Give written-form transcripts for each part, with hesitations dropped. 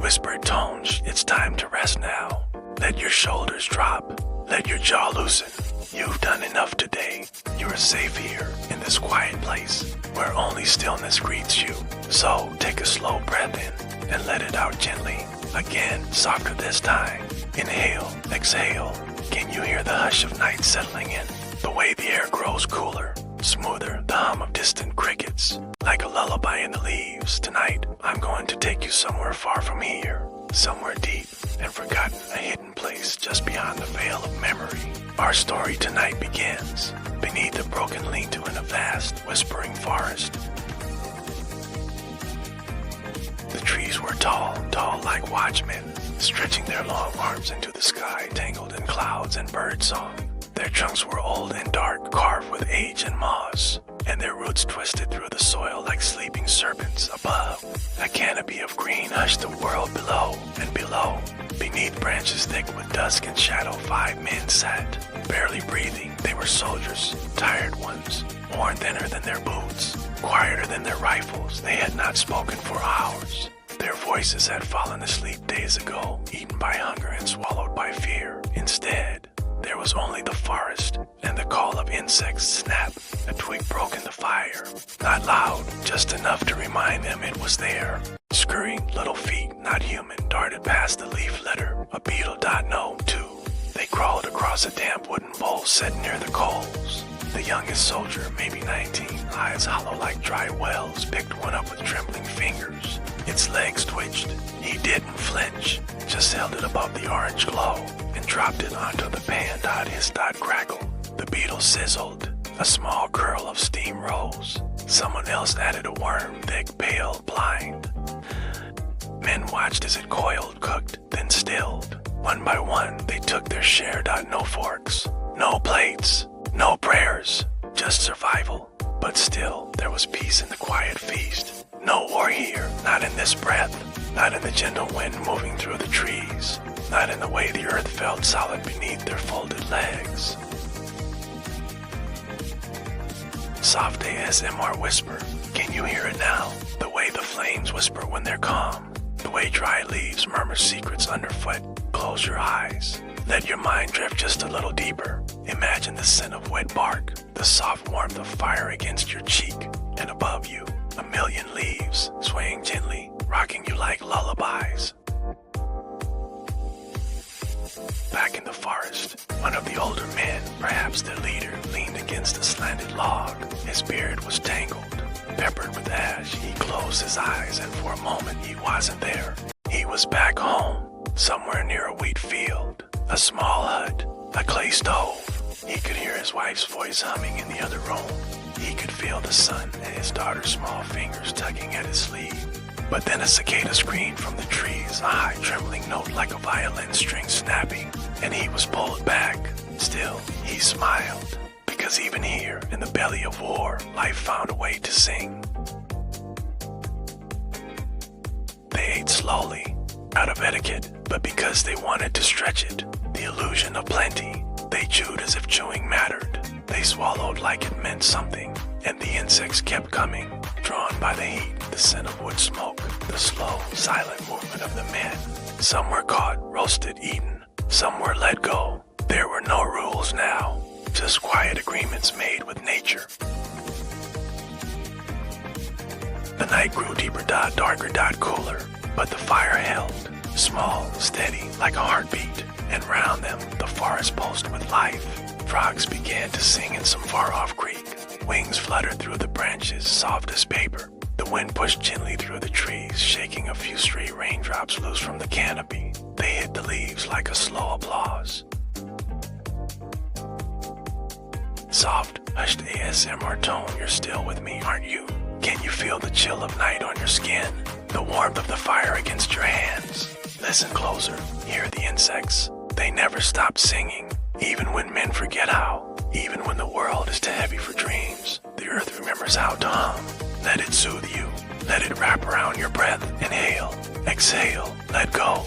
whispered tones, it's time to rest now. Let your shoulders drop. Let your jaw loosen. You've done enough today. You are safe here in this quiet place where only stillness greets you. So take a slow breath in and let it out gently. Again, softer this time. Inhale, exhale. Can you hear the hush of night settling in? The way the air grows cooler, smoother, the hum of distant crickets. Like a lullaby in the leaves, tonight I'm going to take you somewhere far from here. Somewhere deep and forgotten, a hidden place just beyond the veil of memory. Our story tonight begins beneath a broken lean-to in a vast, whispering forest. The trees were tall like watchmen, stretching their long arms into the sky, tangled in clouds and birdsong. Their trunks were old and dark, carved with age and moss, and their roots twisted through the soil like sleeping serpents. Above, a canopy of green hushed the world below, and below, beneath branches thick with dusk and shadow, 5 men sat, barely breathing. They were soldiers, tired ones, worn thinner than their boots, quieter than their rifles. They had not spoken for hours. Their voices had fallen asleep days ago, eaten by hunger and swallowed by fear. Instead, there was only the forest and the call of insects. Snap, a twig broke in the fire. Not loud, just enough to remind them it was there. Scurrying little feet, not human, darted past the leaf litter. A beetle dot know too. They crawled across a damp wooden bowl set near the coals. The youngest soldier, maybe 19, eyes hollow like dry wells, picked one up with trembling fingers. Its legs twitched. He didn't flinch, just held it above the orange glow and dropped it onto the pan. Hiss crackle. The beetle sizzled. A small curl of steam rose. Someone else added a worm, thick, pale, blind. Men watched as it coiled, cooked, then stilled. One by one, they took their share. No forks, no plates, no prayers, just survival. But still, there was peace in the quiet feast. No war here, not in this breath, not in the gentle wind moving through the trees, not in the way the earth felt solid beneath their folded legs. Soft ASMR whisper, can you hear it now? The way the flames whisper when they're calm, the way dry leaves murmur secrets underfoot. Close your eyes. Let your mind drift just a little deeper. Imagine the scent of wet bark, the soft warmth of fire against your cheek, and above you, a million leaves swaying gently, rocking you like lullabies. Back in the forest, one of the older men, perhaps their leader, leaned against a slanted log. His beard was tangled, peppered with ash. He closed his eyes, and for a moment he wasn't there. He was back home, somewhere near a wheat field, a small hut, a clay stove. He could hear his wife's voice humming in the other room. He could feel the sun and his daughter's small fingers tugging at his sleeve. But then a cicada screamed from the trees, a high trembling note like a violin string snapping, and he was pulled back. Still, he smiled, because even here, in the belly of war, life found a way to sing. They ate slowly, out of etiquette, but because they wanted to stretch it, the illusion of plenty. They chewed as if chewing mattered. They swallowed like it meant something, and the insects kept coming, drawn by the heat, the scent of wood smoke, the slow, silent movement of the men. Some were caught, roasted, eaten. Some were let go. There were no rules now, just quiet agreements made with nature. The night grew deeper, darker, cooler, but the fire held, small, steady, like a heartbeat, and round them the forest pulsed with life. Frogs began to sing in some far-off creek. Wings fluttered through the branches, soft as paper. The wind pushed gently through the trees, shaking a few stray raindrops loose from the canopy. They hit the leaves like a slow applause. Soft, hushed ASMR tone, you're still with me, aren't you? Can you feel the chill of night on your skin? The warmth of the fire against your hands? Listen closer, hear the insects. They never stop singing, even when men forget how. Even when the world is too heavy for dreams, the earth remembers how to hum. Let it soothe you. Let it wrap around your breath. Inhale, exhale, let go.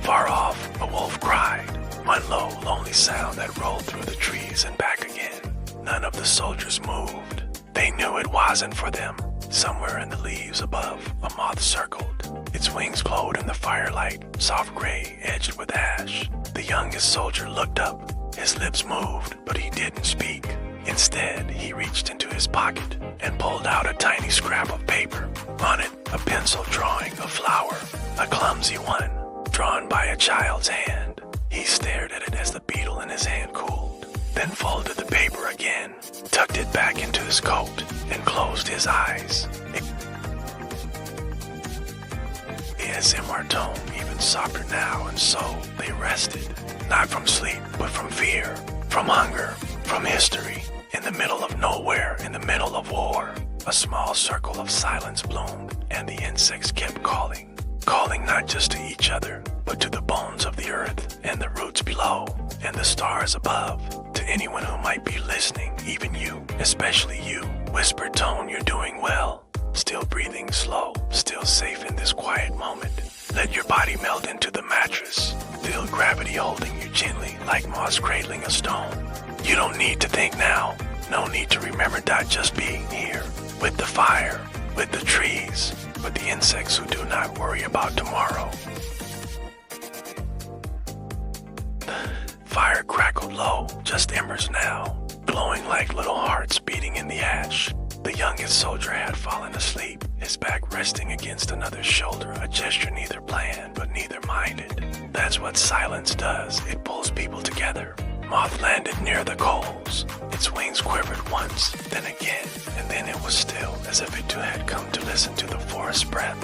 Far off, a wolf cried, one low, lonely sound that rolled through the trees and back again. None of the soldiers moved. They knew it wasn't for them. Somewhere in the leaves above, a moth circled. Its wings glowed in the firelight, soft gray, edged with ash. The youngest soldier looked up. His lips moved, but he didn't speak. Instead, he reached into his pocket and pulled out a tiny scrap of paper. On it, a pencil drawing a flower, a clumsy one, drawn by a child's hand. He stared at it as the beetle in his hand cooled, then folded the paper again, tucked it back into his coat, and closed his eyes. The ASMR tone even softer now, and so they rested, not from sleep, but from fear, from hunger, from history. In the middle of nowhere, in the middle of war, a small circle of silence bloomed, and the insects kept calling. Calling not just to each other, but to the bones of the earth, and the roots below, and the stars above. To anyone who might be listening, even you, especially you. Whispered tone, you're doing well. Still breathing slow, still safe in this quiet moment. Let your body melt into the mattress. Feel gravity holding you gently, like moss cradling a stone. You don't need to think now. No need to remember, just being here. With the fire, with the trees, with the insects who do not worry about tomorrow. Fire crackled low, just embers now, glowing like little hearts beating in the ash. The youngest soldier had fallen asleep, his back resting against another's shoulder, a gesture neither planned but neither minded. That's what silence does, it pulls people together. Moth landed near the coals. Its wings quivered once, then again, and then it was still, as if it too had come to listen to the forest's breath.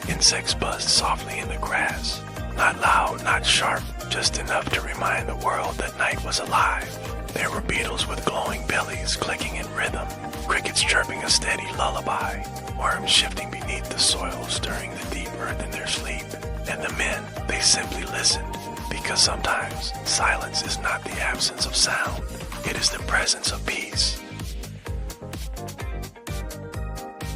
Insects buzzed softly in the grass, not loud, not sharp, just enough to remind the world that night was alive. There were beetles with glowing bellies clicking in rhythm, crickets chirping a steady lullaby, worms shifting beneath the soil, stirring the deep earth in their sleep. And the men, they simply listened, because sometimes silence is not the absence of sound, it is the presence of peace.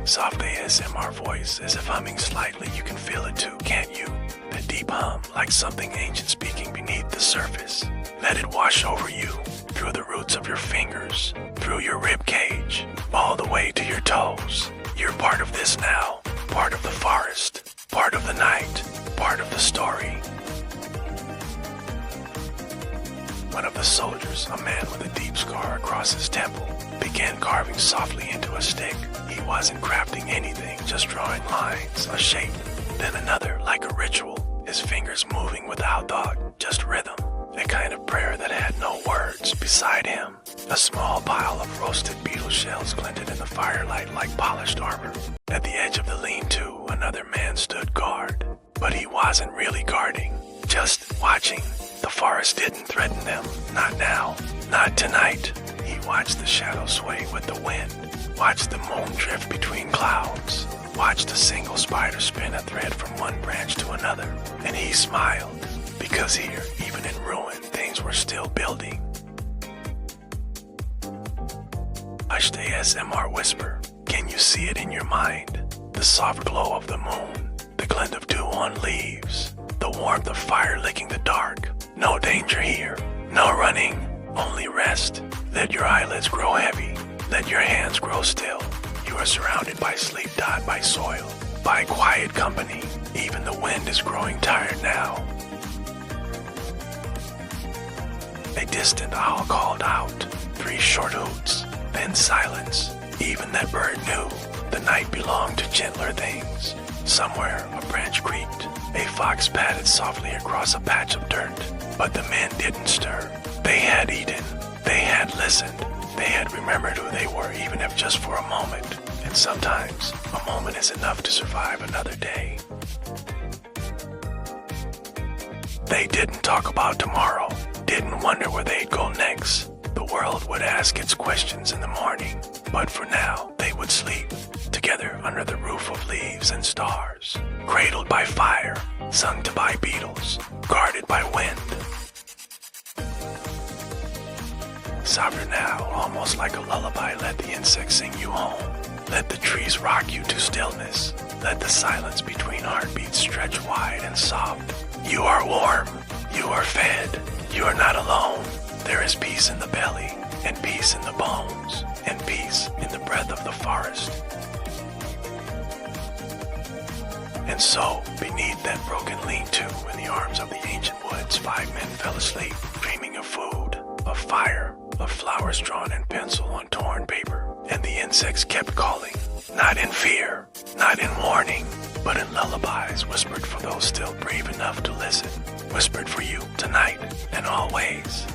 Soft ASMR voice, as if humming slightly, you can feel it too, can't you? The deep hum, like something ancient speaking beneath the surface. Let it wash over you, through the roots of your fingers, through your rib cage, all the way to your toes. You're part of this now, part of the forest, part of the night, part of the story. One of the soldiers, a man with a deep scar across his temple, began carving softly into a stick. He wasn't crafting anything, just drawing lines, a shape, then another, like a ritual, his fingers moving without thought, just rhythm, a kind of prayer that had no words. Beside him, a small pile of roasted beetle shells glinted in the firelight like polished armor. At the edge of the lean-to, another man stood guard, but he wasn't really guarding, just watching. The forest didn't threaten them, not now, not tonight. He watched the shadows sway with the wind, watched the moon drift between clouds, watched a single spider spin a thread from one branch to another, and he smiled, because here, even in ruin, things were still building. Hushed ASMR whisper, can you see it in your mind? The soft glow of the moon, the glint of dew on leaves, the warmth of fire licking the dark. No danger here, no running, only rest. Let your eyelids grow heavy, let your hands grow still. You are surrounded by sleep, by soil, by quiet company. Even the wind is growing tired now. A distant owl called out, 3 short hoots, then silence. Even that bird knew the night belonged to gentler things. Somewhere a branch creaked, a fox padded softly across a patch of dirt. But the men didn't stir. They had eaten, they had listened, they had remembered who they were, even if just for a moment. And sometimes a moment is enough to survive another day. They didn't talk about tomorrow, didn't wonder where they'd go next. The world would ask its questions in the morning, but for now they would sleep, together under the roof of leaves and stars, cradled by fire, sung to by beetles, guarded by wind. Softer now, almost like a lullaby, let the insects sing you home. Let the trees rock you to stillness. Let the silence between heartbeats stretch wide and soft. You are warm. You are fed. You are not alone. There is peace in the belly. and peace in the bones, and peace in the breath of the forest. And so, beneath that broken lean-to in the arms of the ancient woods, 5 men fell asleep, dreaming of food, of fire, of flowers drawn in pencil on torn paper. And the insects kept calling, not in fear, not in warning, but in lullabies whispered for those still brave enough to listen, whispered for you tonight and always.